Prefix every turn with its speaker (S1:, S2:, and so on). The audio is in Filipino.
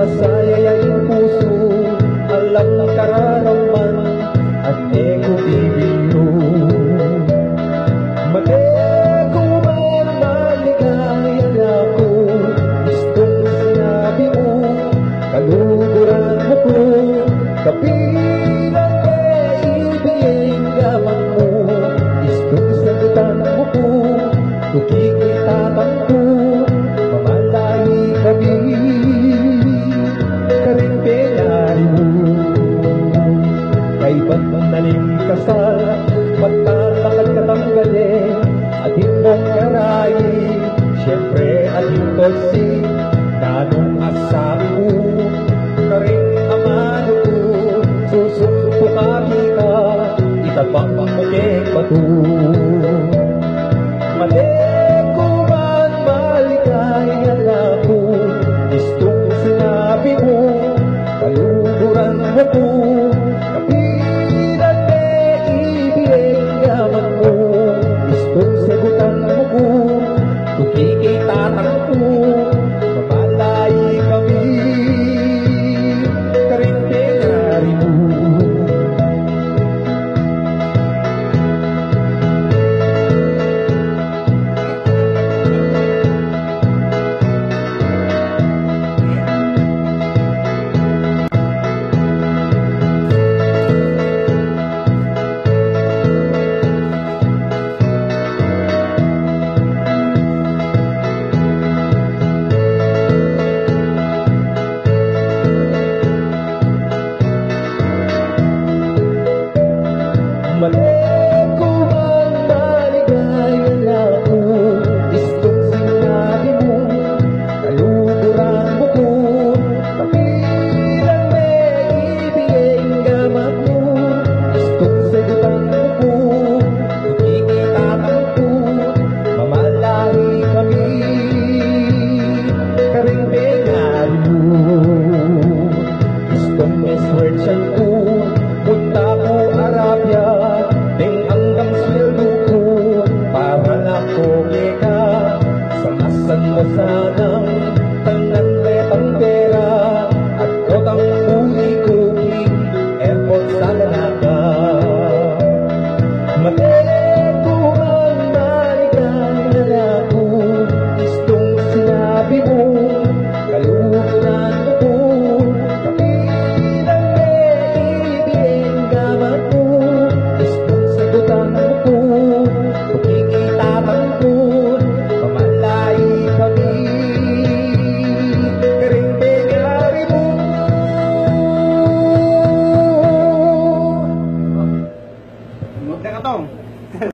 S1: sasayayain puso, alam ng kararaman at di ko bibiro. Mateko man maligaya ako, gustong sinabi mo, kaluguran mo ko, kapilang kaibigin gaman mo, gustong sagutan mo ko, tukikitatan ko, mamalahi kami, karimpenari mo. Kay ba't manaling kasal, magtatakad katanggalin, ating mong karay, siyempre ating tolsi, nanong asabi mo, karing amano ko, susunto kami ka, itabang mukeng bato. Mateko man maligaya ako, gustong sinabi mo, kaluguran mo ko, kapilan kaibigin gaman mo, gustong sagutan mo ko, tukikitatan ko, mamalahi kami, karimpenari mo. Mateko man maligaya ako, gustong sinabi mo, kaluguran mo ko, kapilang kaibigin gaman mo, gustong sagutan mo ko, tukikitatan ko, mamalahi kami, karimpenari mo. Gustong eswertsan ko, punta ko Arabia, ting hanggang sweldo ko, para na koge ka, samasan mo sanang